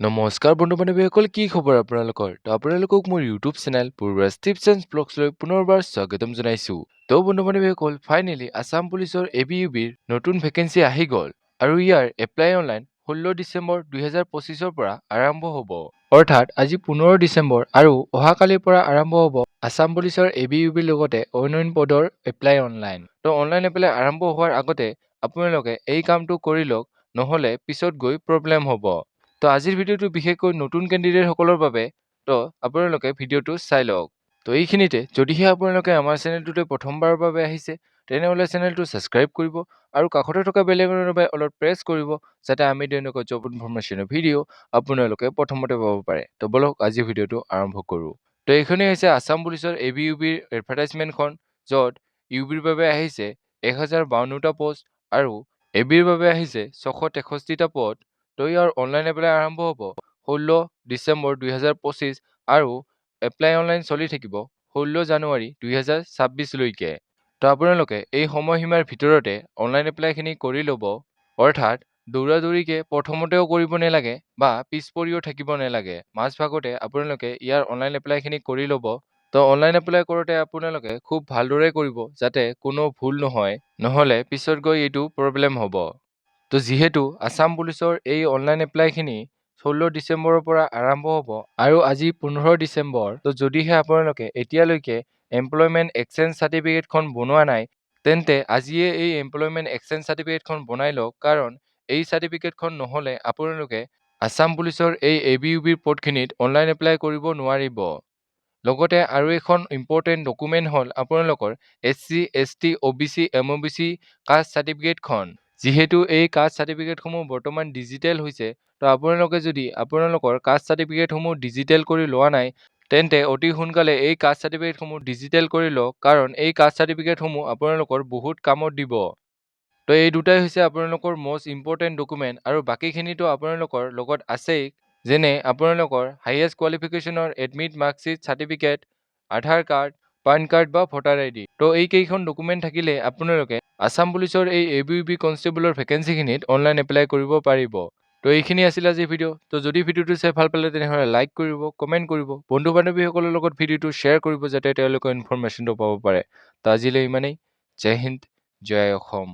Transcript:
নমস্কাৰ বন্ধু বান্ধৱীসকল, কি খবৰ আপোনালোকৰ? তো আপোনালোকক মোৰ ইউটিউব চেনেল পূৰ্বৰাজ টিপছ এণ্ড ব্লগছলৈ পুনৰবাৰ স্বাগতম জনাইছোঁ। তো বন্ধু বান্ধৱীসকল, ফাইনেলি আছাম পুলিচৰ ABUBৰ নতুন ভেকেঞ্চি আহি গ'ল আৰু ইয়াৰ এপ্লাই অনলাইন 16 ডিচেম্বৰ 2025ৰ পৰা আৰম্ভ হ'ব। অৰ্থাৎ আজি 15 ডিচেম্বৰ আৰু অহাকালিৰ পৰা আৰম্ভ হ'ব আছাম পুলিচৰ ABUBৰ লগতে অন্যান্য পদৰ এপ্লাই অনলাইন। তো অনলাইন এপ্লাই আৰম্ভ হোৱাৰ আগতে আপোনালোকে এই কামটো কৰি লওক, নহ'লে পিছত গৈ প্ৰব্লেম হ'ব। তো আজিৰ ভিডিঅ'টো বিশেষকৈ নতুন কেণ্ডিডেটসকলৰ বাবে, তো আপোনালোকে ভিডিঅ'টো চাই লওক। তো এইখিনিতে যদিহে আপোনালোকে আমাৰ চেনেলটোতে প্ৰথমবাৰৰ বাবে আহিছে, তেনেহ'লে চেনেলটো ছাবস্ক্ৰাইব কৰিব আৰু কাষতে থকা বেল আইকনৰ বাবে অলপ প্ৰেছ কৰিব, যাতে আমি তেনেকুৱা জব ইনফৰমেশ্যনৰ ভিডিঅ' আপোনালোকে প্ৰথমতে পাব পাৰে। তো বলক আজি ভিডিঅ'টো আৰম্ভ কৰোঁ। তো এইখনেই হৈছে আছাম পুলিচৰ ABUBৰ এডভাৰটাইজমেণ্টখন, য'ত ইউবিৰ বাবে আহিছে 1052টা পোষ্ট আৰু ABৰ বাবে আহিছে 663টা পদ। তো ইয়াৰ অনলাইন এপ্লাই আৰম্ভ হ'ব 16 ডিচেম্বৰ 2025 আৰু এপ্লাই অনলাইন চলি থাকিব 16 জানুৱাৰী 2026লৈকে। তো আপোনালোকে এই সময়সীমাৰ ভিতৰতে অনলাইন এপ্লাইখিনি কৰি ল'ব। অৰ্থাৎ দৌৰাদৌৰিকে প্ৰথমতেও কৰিব নালাগে বা পিছ পৰিও থাকিব নালাগে। মাজভাগতে আপোনালোকে ইয়াৰ অনলাইন এপ্লাইখিনি কৰি ল'ব। তো অনলাইন এপ্লাই কৰোঁতে আপোনালোকে খুব ভালদৰে কৰিব, যাতে কোনো ভুল নহয়, নহ'লে পিছত গৈ এইটো প্ৰব্লেম হ'ব। তো যিহেতু আছাম পুলিচৰ এই অনলাইন এপ্লাইখিনি 16 ডিচেম্বৰৰ পৰা আৰম্ভ হ'ব আৰু আজি 15 ডিচেম্বৰ, তো যদিহে আপোনালোকে এতিয়ালৈকে এমপ্লয়মেণ্ট এক্সচেঞ্জ চাৰ্টিফিকেটখন বনোৱা নাই, তেন্তে আজিয়ে এই এমপ্লয়মেণ্ট এক্সচেঞ্জ চাৰ্টিফিকেটখন বনাই লওক, কাৰণ এই চাৰ্টিফিকেটখন নহ'লে আপোনালোকে আছাম পুলিচৰ এই ABUBৰ পদখিনিত অনলাইন এপ্লাই কৰিব নোৱাৰিব। লগতে আৰু এখন ইম্পৰ্টেণ্ট ডকুমেণ্ট হ'ল আপোনালোকৰ SC, ST, OBC, MOBC caste চাৰ্টিফিকেটখন। যিহেতু এই কাষ্ট চাৰ্টিফিকেটসমূহ বৰ্তমান ডিজিটেল হৈছে, তো আপোনালোকে যদি আপোনালোকৰ কাষ্ট চাৰ্টিফিকেটসমূহ ডিজিটেল কৰি লোৱা নাই, তেন্তে অতি সোনকালে এই কাষ্ট চাৰ্টিফিকেটসমূহ ডিজিটেল কৰি লওক, কাৰণ এই কাষ্ট চাৰ্টিফিকেটসমূহ আপোনালোকৰ বহুত কামত দিব। তো এই দুটাই হৈছে আপোনালোকৰ মষ্ট ইম্পৰ্টেণ্ট ডকুমেণ্ট, আৰু বাকীখিনিতো আপোনালোকৰ লগত আছেই, যেনে আপোনালোকৰ হাইয়েষ্ট কোৱালিফিকেশ্যনৰ এডমিট মাৰ্কশ্বিট চাৰ্টিফিকেট, আধাৰ কাৰ্ড, পান কাৰ্ড বা ভোটাৰ ID। তো এইকেইখন ডকুমেণ্ট থাকিলে আপোনালোকে আছাম পুলিচৰ এই ABUB কনষ্টেবলৰ ভেকেঞ্চিখিনিত অনলাইন এপ্লাই কৰিব পাৰিব। তো এইখিনি আছিল আজিৰ ভিডিঅ'। তো যদি ভিডিঅ'টো চাই ভাল পালে তেনেহ'লে লাইক কৰিব, কমেণ্ট কৰিব, বন্ধু বান্ধৱীসকলৰ লগত ভিডিঅ'টো শ্বেয়াৰ কৰিব, যাতে তেওঁলোকে ইনফৰমেশ্যনটো পাব পাৰে। তো আজিলৈ ইমানেই। জয় হিন্দ, জয় অসম।